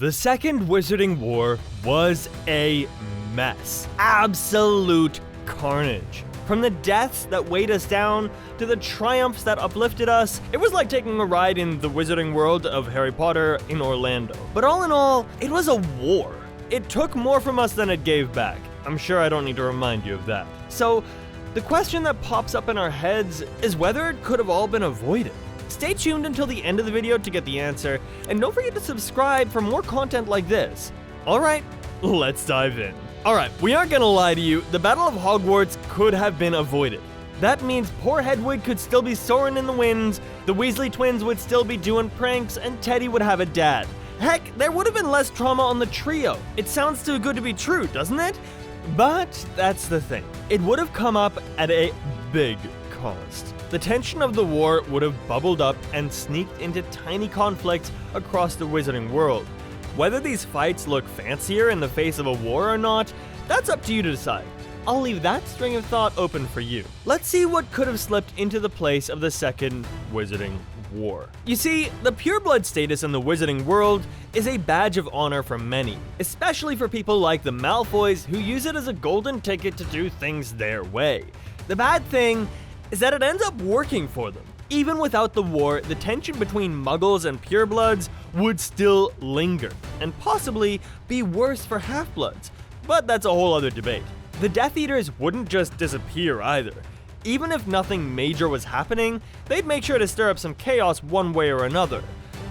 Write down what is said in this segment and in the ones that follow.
The Second Wizarding War was a mess. Absolute carnage. From the deaths that weighed us down to the triumphs that uplifted us, it was like taking a ride in the wizarding world of Harry Potter in Orlando. But all in all, it was a war. It took more from us than it gave back. I'm sure I don't need to remind you of that. So, the question that pops up in our heads is whether it could have all been avoided. Stay tuned until the end of the video to get the answer, and don't forget to subscribe for more content like this. Alright, let's dive in. Alright, we aren't gonna lie to you, the Battle of Hogwarts could have been avoided. That means poor Hedwig could still be soaring in the winds, the Weasley twins would still be doing pranks, and Teddy would have a dad. Heck, there would have been less trauma on the trio. It sounds too good to be true, doesn't it? But that's the thing. It would have come up at a big cost. The tension of the war would have bubbled up and sneaked into tiny conflicts across the wizarding world. Whether these fights look fancier in the face of a war or not, that's up to you to decide. I'll leave that string of thought open for you. Let's see what could have slipped into the place of the Second Wizarding War. You see, the pureblood status in the wizarding world is a badge of honor for many, especially for people like the Malfoys who use it as a golden ticket to do things their way. The bad thing is that it ends up working for them. Even without the war, the tension between Muggles and purebloods would still linger, and possibly be worse for half-bloods, but that's a whole other debate. The Death Eaters wouldn't just disappear either. Even if nothing major was happening, they'd make sure to stir up some chaos one way or another.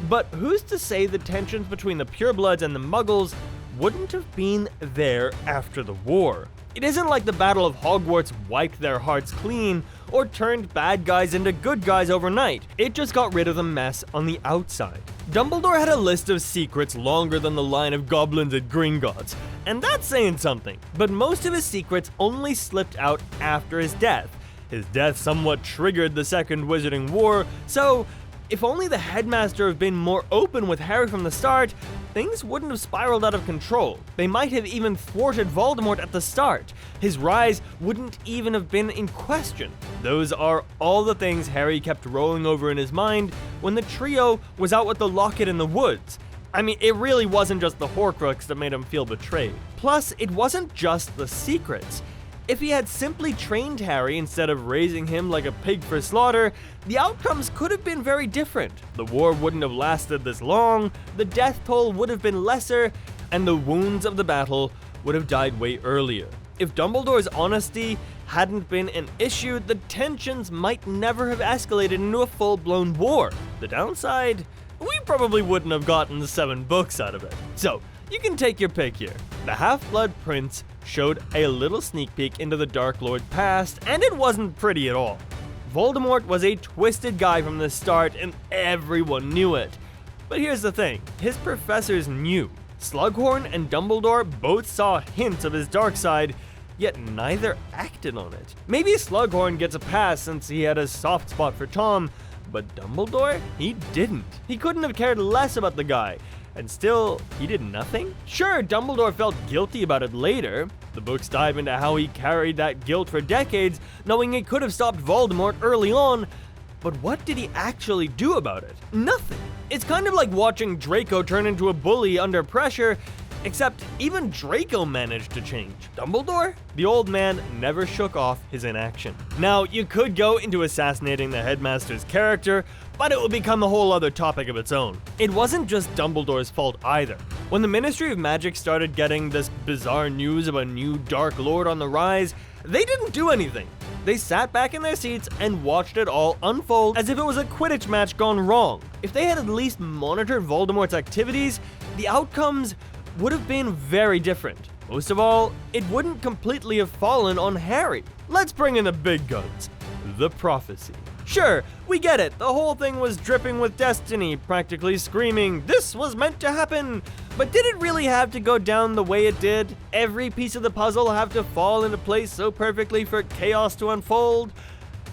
But who's to say the tensions between the purebloods and the Muggles wouldn't have been there after the war? It isn't like the Battle of Hogwarts wiped their hearts clean or turned bad guys into good guys overnight. It just got rid of the mess on the outside. Dumbledore had a list of secrets longer than the line of goblins at Gringotts, and that's saying something. But most of his secrets only slipped out after his death. His death somewhat triggered the Second Wizarding War, so if only the headmaster had been more open with Harry from the start, things wouldn't have spiraled out of control. They might have even thwarted Voldemort at the start. His rise wouldn't even have been in question. Those are all the things Harry kept rolling over in his mind when the trio was out with the locket in the woods. I mean, it really wasn't just the Horcrux that made him feel betrayed. Plus, it wasn't just the secrets. If he had simply trained Harry instead of raising him like a pig for slaughter, the outcomes could have been very different. The war wouldn't have lasted this long, the death toll would have been lesser, and the wounds of the battle would have died way earlier. If Dumbledore's honesty hadn't been an issue, the tensions might never have escalated into a full-blown war. The downside? We probably wouldn't have gotten 7 books out of it. So, you can take your pick here. The Half-Blood Prince showed a little sneak peek into the Dark Lord past, and it wasn't pretty at all. Voldemort was a twisted guy from the start, and everyone knew it. But here's the thing, his professors knew. Slughorn and Dumbledore both saw hints of his dark side, yet neither acted on it. Maybe Slughorn gets a pass since he had a soft spot for Tom, but Dumbledore? He didn't. He couldn't have cared less about the guy. And still, he did nothing? Sure, Dumbledore felt guilty about it later. The books dive into how he carried that guilt for decades, knowing he could have stopped Voldemort early on, but what did he actually do about it? Nothing. It's kind of like watching Draco turn into a bully under pressure, except even Draco managed to change. Dumbledore? The old man never shook off his inaction. Now, you could go into assassinating the headmaster's character, but it would become a whole other topic of its own. It wasn't just Dumbledore's fault either. When the Ministry of Magic started getting this bizarre news of a new Dark Lord on the rise, they didn't do anything. They sat back in their seats and watched it all unfold as if it was a Quidditch match gone wrong. If they had at least monitored Voldemort's activities, the outcomes would have been very different. Most of all, it wouldn't completely have fallen on Harry. Let's bring in the big guns. The prophecy. Sure, we get it, the whole thing was dripping with destiny, practically screaming, "This was meant to happen!" But did it really have to go down the way it did? Every piece of the puzzle have to fall into place so perfectly for chaos to unfold?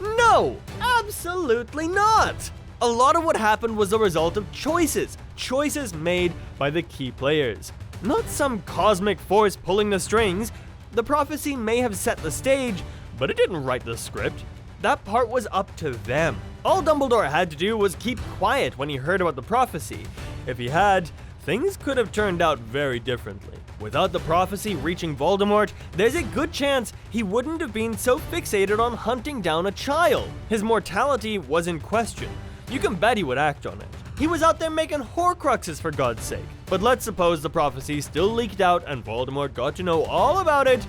No, absolutely not! A lot of what happened was the result of choices made by the key players. Not some cosmic force pulling the strings. The prophecy may have set the stage, but it didn't write the script. That part was up to them. All Dumbledore had to do was keep quiet when he heard about the prophecy. If he had, things could have turned out very differently. Without the prophecy reaching Voldemort, there's a good chance he wouldn't have been so fixated on hunting down a child. His mortality was in question. You can bet he would act on it. He was out there making Horcruxes, for God's sake. But let's suppose the prophecy still leaked out and Voldemort got to know all about it.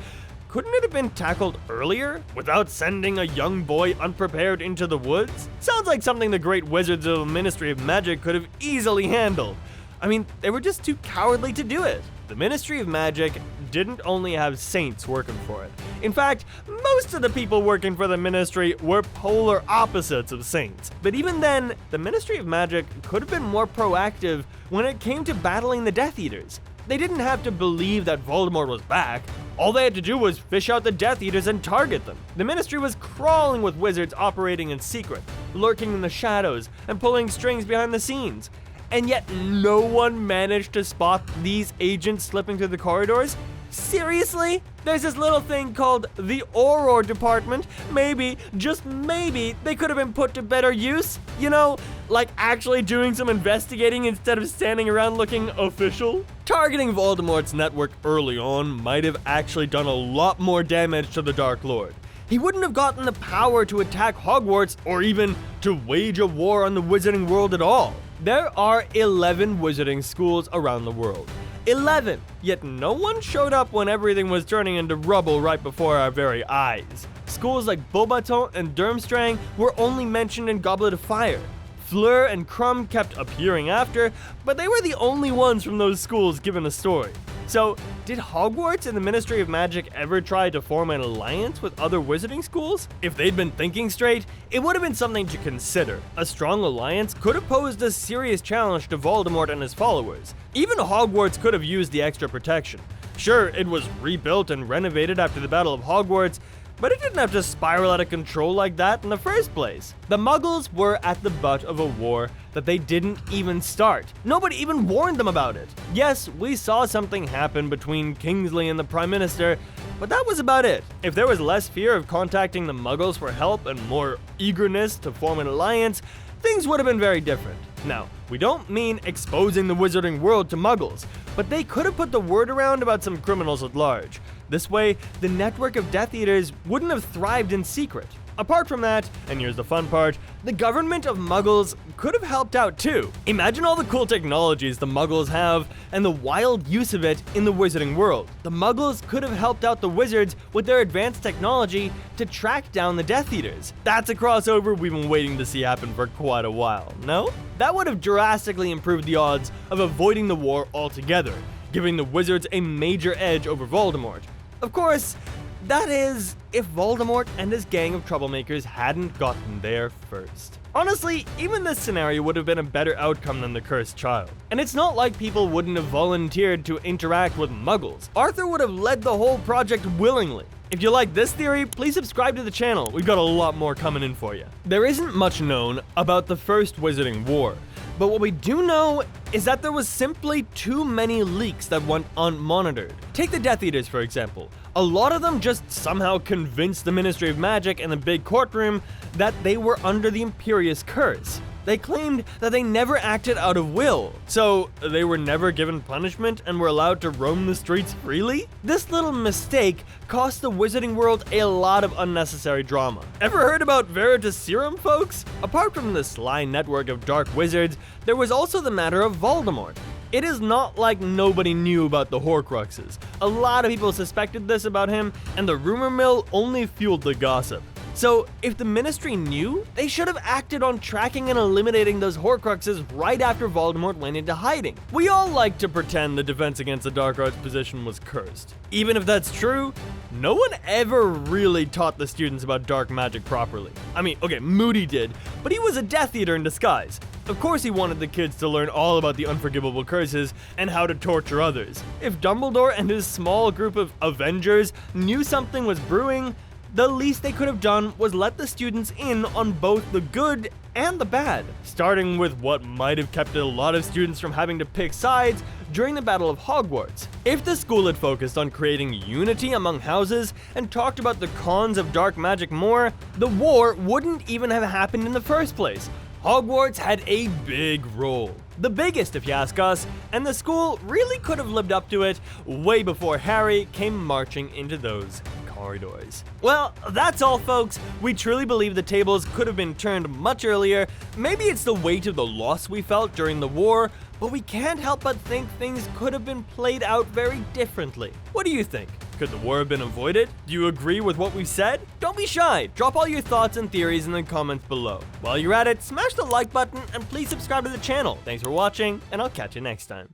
Couldn't it have been tackled earlier, without sending a young boy unprepared into the woods? Sounds like something the great wizards of the Ministry of Magic could have easily handled. I mean, they were just too cowardly to do it. The Ministry of Magic didn't only have saints working for it. In fact, most of the people working for the Ministry were polar opposites of saints. But even then, the Ministry of Magic could have been more proactive when it came to battling the Death Eaters. They didn't have to believe that Voldemort was back. All they had to do was fish out the Death Eaters and target them. The Ministry was crawling with wizards operating in secret, lurking in the shadows, and pulling strings behind the scenes. And yet no one managed to spot these agents slipping through the corridors? Seriously? There's this little thing called the Auror Department. Maybe, just maybe, they could have been put to better use. You know, like actually doing some investigating instead of standing around looking official. Targeting Voldemort's network early on might have actually done a lot more damage to the Dark Lord. He wouldn't have gotten the power to attack Hogwarts or even to wage a war on the wizarding world at all. There are 11 wizarding schools around the world. 11! Yet no one showed up when everything was turning into rubble right before our very eyes. Schools like Beauxbaton and Durmstrang were only mentioned in Goblet of Fire. Fleur and Krum kept appearing after, but they were the only ones from those schools given a story. So, did Hogwarts and the Ministry of Magic ever try to form an alliance with other wizarding schools? If they'd been thinking straight, it would have been something to consider. A strong alliance could have posed a serious challenge to Voldemort and his followers. Even Hogwarts could have used the extra protection. Sure, it was rebuilt and renovated after the Battle of Hogwarts, but it didn't have to spiral out of control like that in the first place. The Muggles were at the butt of a war that they didn't even start. Nobody even warned them about it. Yes, we saw something happen between Kingsley and the Prime Minister, but that was about it. If there was less fear of contacting the Muggles for help and more eagerness to form an alliance, things would have been very different. Now, we don't mean exposing the wizarding world to Muggles, but they could have put the word around about some criminals at large. This way, the network of Death Eaters wouldn't have thrived in secret. Apart from that, and here's the fun part, the government of Muggles could have helped out too. Imagine all the cool technologies the Muggles have and the wild use of it in the wizarding world. The Muggles could have helped out the wizards with their advanced technology to track down the Death Eaters. That's a crossover we've been waiting to see happen for quite a while, no? That would have drastically improved the odds of avoiding the war altogether, giving the wizards a major edge over Voldemort. Of course, that is, if Voldemort and his gang of troublemakers hadn't gotten there first. Honestly, even this scenario would have been a better outcome than the cursed child. And it's not like people wouldn't have volunteered to interact with Muggles. Arthur would have led the whole project willingly. If you like this theory, please subscribe to the channel. We've got a lot more coming in for you. There isn't much known about the First Wizarding War, but what we do know is that there was simply too many leaks that went unmonitored. Take the Death Eaters, for example. A lot of them just somehow convinced the Ministry of Magic and the big courtroom that they were under the Imperius Curse. They claimed that they never acted out of will, so they were never given punishment and were allowed to roam the streets freely? This little mistake cost the wizarding world a lot of unnecessary drama. Ever heard about Veritaserum, folks? Apart from the sly network of dark wizards, there was also the matter of Voldemort. It is not like nobody knew about the Horcruxes. A lot of people suspected this about him, and the rumor mill only fueled the gossip. So, if the Ministry knew, they should have acted on tracking and eliminating those Horcruxes right after Voldemort went into hiding. We all like to pretend the Defense Against the Dark Arts position was cursed. Even if that's true, no one ever really taught the students about dark magic properly. I mean, okay, Moody did, but he was a Death Eater in disguise. Of course he wanted the kids to learn all about the unforgivable curses and how to torture others. If Dumbledore and his small group of Avengers knew something was brewing, the least they could have done was let the students in on both the good and the bad, starting with what might have kept a lot of students from having to pick sides during the Battle of Hogwarts. If the school had focused on creating unity among houses and talked about the cons of dark magic more, the war wouldn't even have happened in the first place. Hogwarts had a big role. The biggest, if you ask us, and the school really could have lived up to it way before Harry came marching into those corridors. Well, that's all, folks. We truly believe the tables could have been turned much earlier. Maybe it's the weight of the loss we felt during the war, but we can't help but think things could have been played out very differently. What do you think? Could the war have been avoided? Do you agree with what we said? Don't be shy. Drop all your thoughts and theories in the comments below. While you're at it, smash the like button and please subscribe to the channel. Thanks for watching, and I'll catch you next time.